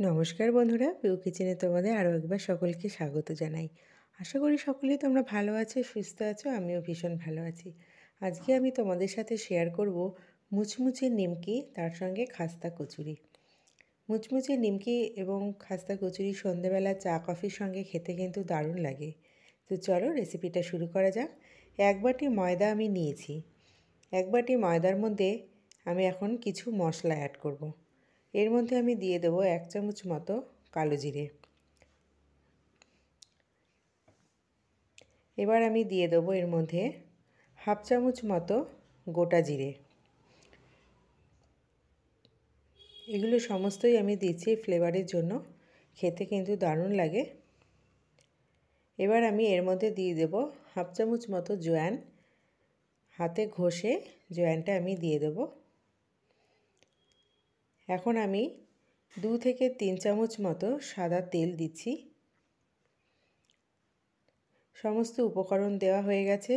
নমস্কার বন্ধুরা, পিউ কিচেনে তোমাদের আরও একবার সকলকে স্বাগত জানাই। আশা করি সকলেই তোমরা ভালো আছো, সুস্থ আছো। আমিও ভীষণ ভালো আছি। আজকে আমি তোমাদের সাথে শেয়ার করব মুচমুচে নিমকি, তার সঙ্গে খাস্তা কচুরি। মুচমুচে নিমকি এবং খাস্তা কচুরি সন্ধেবেলা চা কফির সঙ্গে খেতে কিন্তু দারুণ লাগে। তো চলো রেসিপিটা শুরু করা যাক। 1 বাটি ময়দা আমি নিয়েছি। 1 বাটি ময়দার মধ্যে আমি এখন কিছু মশলা অ্যাড করব। এর মধ্যে আমি দিয়ে দেবো 1 চামচ মতো কালো জিরে। এবার আমি দিয়ে দেবো এর মধ্যে 1/2 চামচ মতো গোটা জিরে। এগুলো সমস্তই আমি দিচ্ছি ফ্লেভারের জন্য, খেতে কিন্তু দারুণ লাগে। এবার আমি এর মধ্যে দিয়ে দেবো 1/2 চামচ মতো জোয়ান। হাতে ঘষে জোয়ানটা আমি দিয়ে দেবো। এখন আমি 2 থেকে 3 চামচ মতো সাদা তেল দিচ্ছি। সমস্ত উপকরণ দেওয়া হয়ে গেছে।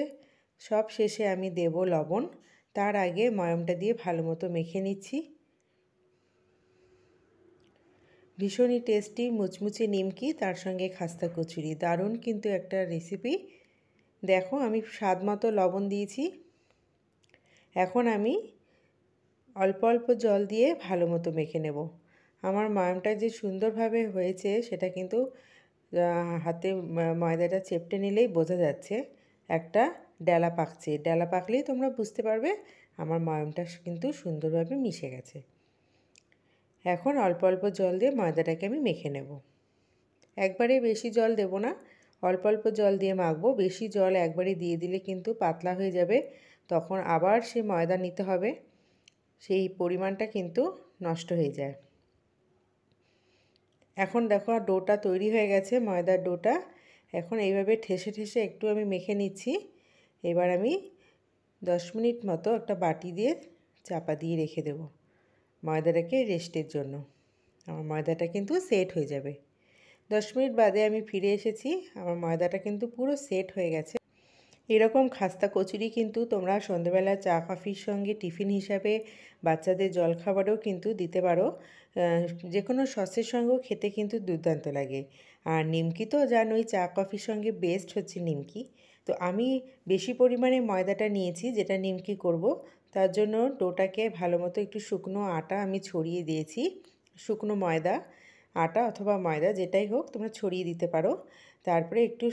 সব শেষে আমি দেব লবণ। তার আগে ময়ামটা দিয়ে ভালো মতো মেখে নিচ্ছি। ভীষণই টেস্টি মুচমুচে নিমকি, তার সঙ্গে খাস্তা কচুরি, দারুণ কিন্তু একটা রেসিপি। দেখো আমি স্বাদ মতো লবণ দিয়েছি। এখন আমি অল্প অল্প জল দিয়ে ভালো মতো মেখে নেব। আমার ময়ামটা যে সুন্দরভাবে হয়েছে সেটা কিন্তু হাতে ময়দাটা চেপটে নিলেই বোঝা যাচ্ছে। একটা ডেলা পাকছে, ডেলা পাকলেই তোমরা বুঝতে পারবে আমার ময়ামটা কিন্তু সুন্দরভাবে মিশে গেছে। এখন অল্প অল্প জল দিয়ে ময়দাটাকে আমি মেখে নেব। একবারে বেশি জল দেব না, অল্প অল্প জল দিয়ে মাখবো। বেশি জল একবারে দিয়ে দিলে কিন্তু পাতলা হয়ে যাবে, তখন আবার সে ময়দা নিতে হবে, সেই পরিমাণটা কিন্তু নষ্ট হয়ে যায়। এখন দেখো ডোটা তৈরি হয়ে গেছে, ময়দার ডোটা। এখন এইভাবে ঠেসে ঠেসে একটু আমি মেখে নিচ্ছি। এবার আমি 10 মিনিট মতো একটা বাটি দিয়ে চাপা দিয়ে রেখে দেব ময়দাটাকে রেস্টের জন্য। আমার ময়দাটা কিন্তু সেট হয়ে যাবে। 10 মিনিট বাদে আমি ফিরে এসেছি। আমার ময়দাটা কিন্তু পুরো সেট হয়ে গেছে। এরকম খাস্তা কচুরি কিন্তু তোমরা সন্ধ্যেবেলা চা কফির সঙ্গে টিফিন হিসাবে বাচ্চাদের জলখাবারেও কিন্তু দিতে পারো। যে কোনো সসের সঙ্গেও খেতে কিন্তু দুর্দান্ত লাগে। আর নিমকি তো জানোই, চা কফির সঙ্গে বেস্ট হচ্ছে নিমকি। তো আমি বেশি পরিমাণে ময়দাটা নিয়েছি, যেটা নিমকি করব। তার জন্য ডোটাকে ভালো মতো একটু শুকনো আটা আমি ছড়িয়ে দিয়েছি। শুকনো ময়দা, আটা অথবা ময়দা যেটাই হোক তোমরা ছড়িয়ে দিতে পারো। তারপরে একটু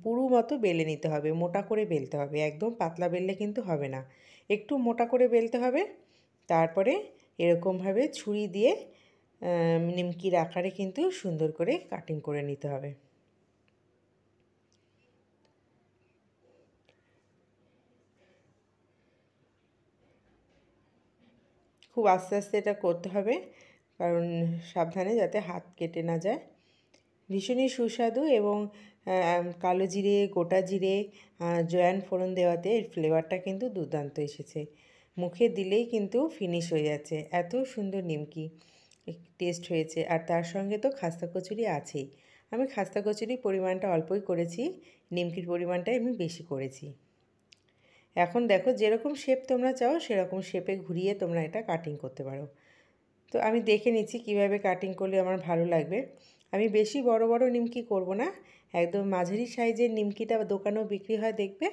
পুরু মতো বেলে নিতে হবে, মোটা করে বেলতে হবে। একদম পাতলা বেললে কিন্তু হবে না, একটু মোটা করে বেলতে হবে। তারপরে এরকমভাবে ছুরি দিয়ে নিমকির আকারে কিন্তু সুন্দর করে কাটিং করে নিতে হবে। খুব আস্তে আস্তে এটা করতে হবে, কারণ সাবধানে যাতে হাত কেটে না যায়। ভীষণই সুস্বাদু এবং কালো জিরে, গোটা জিরে, জোয়ান ফোড়ন দেওয়াতে এর ফ্লেভারটা কিন্তু দুর্দান্ত এসেছে। মুখে দিলেই কিন্তু ফিনিশ হয়ে যাচ্ছে, এত সুন্দর নিমকি টেস্ট হয়েছে। আর তার সঙ্গে তো খাস্তা কচুরি আছেই। আমি খাস্তা কচুরির পরিমাণটা অল্পই করেছি, নিমকির পরিমাণটাই আমি বেশি করেছি। এখন দেখো যেরকম শেপ তোমরা চাও সেরকম শেপে ঘুরিয়ে তোমরা এটা কাটিং করতে পারো। তো আমি দেখে নিচ্ছি কিভাবে কাটিং করলে আমার ভালো লাগবে। আমি বেশি বড় বড় নিমকি করব না, একদম মাঝারি সাইজের নিমকিটা দোকানেও বিক্রি হয় দেখবে,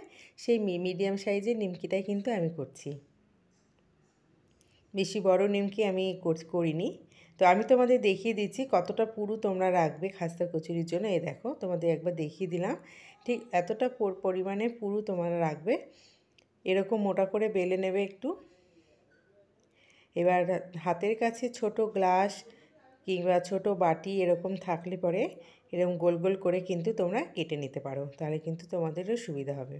সেই মিডিয়াম সাইজের নিমকিটাই কিন্তু আমি করছি। বেশি বড় নিমকি আমি করিনি। তো আমি তোমাদের দেখিয়ে দিচ্ছি কতটা পুরু তোমরা রাখবে খাস্তা কচুরির জন্য। এই দেখো তোমাদের একবার দেখিয়ে দিলাম, ঠিক এতটা পরিমাণে পুরু তোমরা রাখবে। এরকম মোটা করে বেলে নেবে একটু। এবার হাতের কাছে ছোট গ্লাস কিংবা ছোট বাটি এরকম থাকলে পরে এরকম গোল গোল করে কিন্তু তোমরা কেটে নিতে পারো, তাহলে কিন্তু তোমাদেরও সুবিধা হবে।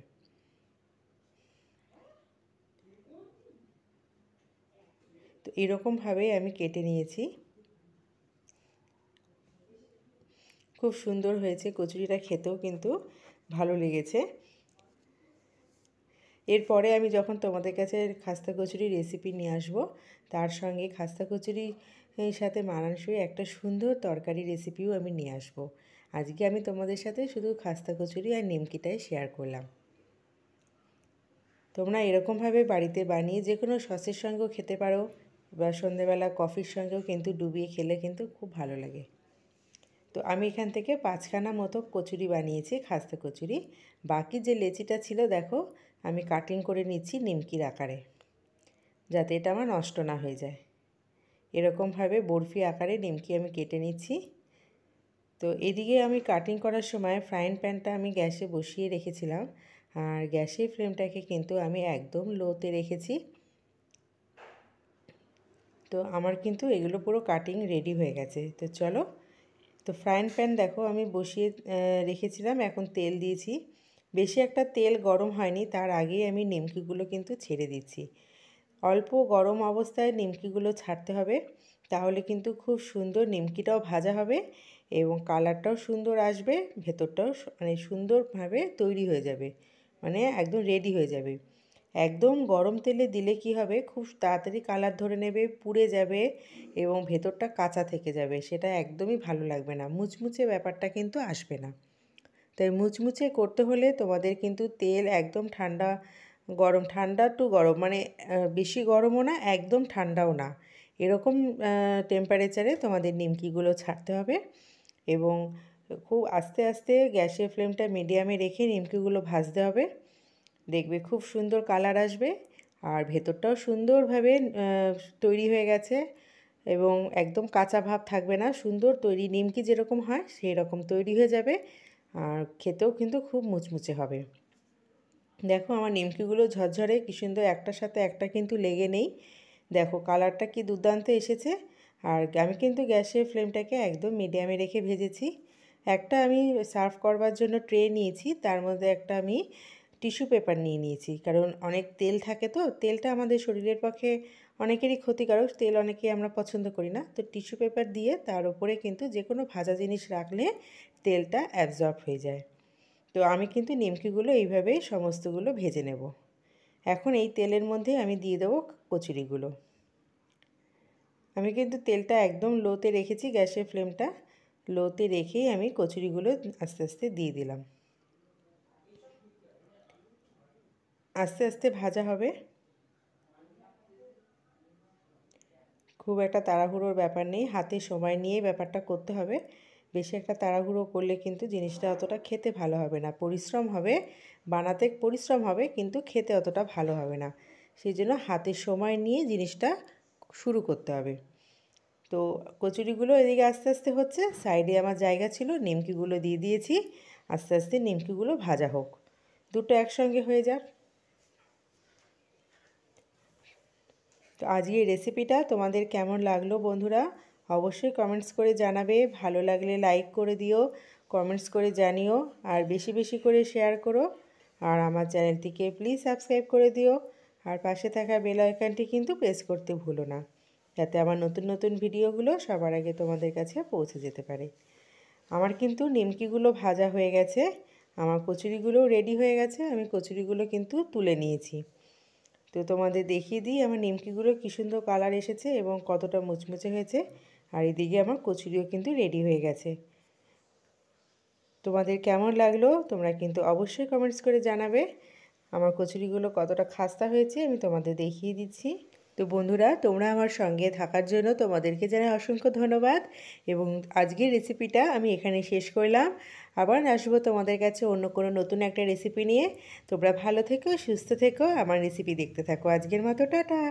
তো এরকমভাবেই আমি কেটে নিয়েছি। খুব সুন্দর হয়েছে কচুরিটা, খেতেও কিন্তু ভালো লেগেছে। এরপরে আমি যখন তোমাদের কাছে খাস্তা কচুরি রেসিপি নিয়ে আসবো, তার সঙ্গে খাস্তা কচুরির সাথে মানানসই একটা সুন্দর তরকারি রেসিপিও আমি নিয়ে আসবো। আজকে আমি তোমাদের সাথে শুধু খাস্তা কচুরি আর নিমকিটাই শেয়ার করলাম। তোমরা এরকমভাবে বাড়িতে বানিয়ে যে কোনো সসের সঙ্গেও খেতে পারো, বা সন্ধ্যেবেলা কফির সঙ্গেও কিন্তু ডুবিয়ে খেলে কিন্তু খুব ভালো লাগে। তো আমি এখান থেকে 5খানা মতো কচুরি বানিয়েছি, খাস্তা কচুরি। বাকি যে লেচিটা ছিল দেখো আমি কাটিং করে নিচ্ছি নিমকির আকারে, যাতে এটা আমার নষ্ট না হয়ে যায়। এরকমভাবে বরফি আকারে নিমকি আমি কেটে নিচ্ছি। তো এদিকে আমি কাটিং করার সময় ফ্রাইং প্যানটা আমি গ্যাসে বসিয়ে রেখেছিলাম, আর গ্যাসের ফ্লেমটাকে কিন্তু আমি একদম লোতে রেখেছি। তো আমার কিন্তু এগুলো পুরো কাটিং রেডি হয়ে গেছে। তো চলো, তো ফ্রাইং প্যান দেখো আমি বসিয়ে রেখেছিলাম, এখন তেল দিয়েছি। বেশি একটা তেল গরম হয়নি, তার আগেই আমি নিমকিগুলো কিন্তু ছেড়ে দিচ্ছি। অল্প গরম অবস্থায় নিমকিগুলো ছাড়তে হবে, তাহলে কিন্তু খুব সুন্দর নিমকিটাও ভাজা হবে এবং কালারটাও সুন্দর আসবে, ভেতরটাও মানে সুন্দরভাবে তৈরি হয়ে যাবে, মানে একদম রেডি হয়ে যাবে। একদম গরম তেলে দিলে কি হবে, খুব তাড়াতাড়ি কালার ধরে নেবে, পুড়ে যাবে এবং ভেতরটা কাঁচা থেকে যাবে, সেটা একদমই ভালো লাগবে না, মুচমুচে ব্যাপারটা কিন্তু আসবে না। তাই মুচমুচে করতে হলে তোমাদের কিন্তু তেল একদম ঠান্ডা গরম, ঠান্ডা টু গরম, মানে বেশি গরমও না একদম ঠান্ডাও না, এরকম টেম্পারেচারে তোমাদের নিমকিগুলো ছাড়তে হবে। এবং খুব আস্তে আস্তে গ্যাসের ফ্লেমটা মিডিয়ামে রেখে নিমকিগুলো ভাজতে হবে। দেখবে খুব সুন্দর কালার আসবে আর ভেতরটাও সুন্দরভাবে তৈরি হয়ে গেছে এবং একদম কাঁচা ভাব থাকবে না, সুন্দর তৈরি নিমকি যেরকম হয় সেই রকম তৈরি হয়ে যাবে, আর খেতেও কিন্তু খুব মুচমুচে হবে। দেখো আমার নিমকিগুলো ঝরঝরে কী সুন্দর, একটার সাথে একটা কিন্তু লেগে নেই। দেখো কালারটা কি দুর্দান্ত এসেছে। আর আমি কিন্তু গ্যাসের ফ্লেমটাকে একদম মিডিয়ামে রেখে ভেজেছি। একটা আমি সার্ভ করবার জন্য ট্রে নিয়েছি, তার মধ্যে একটা আমি টিস্যু পেপার নিয়ে নিয়েছি, কারণ অনেক তেল থাকে, তো তেলটা আমাদের শরীরের পক্ষে অনেকেরই ক্ষতিকারক, তেল অনেকেই আমরা পছন্দ করি না। তো টিস্যু পেপার দিয়ে তার উপরে কিন্তু যে কোনো ভাজা জিনিস রাখলে তেলটা অ্যাবজর্ব হয়ে যায়। তো আমি কিন্তু নিমকিগুলো এইভাবেই সমস্তগুলো ভেজে নেব। এখন এই তেলের মধ্যে আমি দিয়ে দেবো কচুরিগুলো। আমি কিন্তু তেলটা একদম লোতে রেখেছি, গ্যাসের ফ্লেমটা লোতে রেখেই আমি কচুরিগুলো আস্তে আস্তে দিয়ে দিলাম। আস্তে আস্তে ভাজা হবে, খুব একটা তাড়াহুড়োর ব্যাপার নেই, হাতে সময় নিয়ে ব্যাপারটা করতে হবে। বেশি একটা তাড়াহুড়ো করলে কিন্তু জিনিসটা অতটা খেতে ভালো হবে না, পরিশ্রম হবে, বানাতে পরিশ্রম হবে কিন্তু খেতে অতটা ভালো হবে না। সেই জন্য হাতে সময় নিয়ে জিনিসটা শুরু করতে হবে। তো কচুরিগুলো এদিকে আস্তে আস্তে হচ্ছে, সাইডে আমার জায়গা ছিল, নিমকিগুলো দিয়ে দিয়েছি, আস্তে আস্তে নিমকিগুলো ভাজা হোক, দুটো একসঙ্গে হয়ে যাক। তো আজকে এই রেসিপিটা তোমাদের কেমন লাগলো বন্ধুরা, অবশ্যই কমেন্টস করে জানাবে। ভালো লাগলে লাইক করে দিও, কমেন্টস করে জানিও, আর বেশি বেশি করে শেয়ার করো। আর আমার চ্যানেলটিকে প্লিজ সাবস্ক্রাইব করে দিও, আর পাশে থাকা বেল আইকনটি কিন্তু প্রেস করতে ভুলো না, যাতে আমার নতুন নতুন ভিডিওগুলো সবার আগে তোমাদের কাছে পৌঁছে যেতে পারে। আমার কিন্তু নিমকিগুলো ভাজা হয়ে গেছে, আমার কচুরিগুলোও রেডি হয়ে গেছে, আমি কচুরিগুলো কিন্তু তুলে নিয়েছি। তো তোমাদের দেখিয়ে দিই আমার নিমকিগুলো কী সুন্দর কালার এসেছে এবং কতটা মুচমুচে হয়েছে। আর এদিকে আমার কচুরিও কিন্তু রেডি হয়ে গেছে। তোমাদের কেমন লাগলো তোমরা কিন্তু অবশ্যই কমেন্টস করে জানাবে। আমার কচুরিগুলো কতটা খাস্তা হয়েছে আমি তোমাদের দেখিয়ে দিচ্ছি। তো বন্ধুরা, তোমরা আমার সঙ্গে থাকার জন্য তোমাদেরকে জানাই অসংখ্য ধন্যবাদ, এবং আজকের রেসিপিটা আমি এখানে শেষ করলাম। আবার আসবো তোমাদের কাছে অন্য কোনো নতুন একটা রেসিপি নিয়ে। তোমরা ভালো থেকো, সুস্থ থেকো, আমার রেসিপি দেখতে থাকো। আজকের মতো টাটা।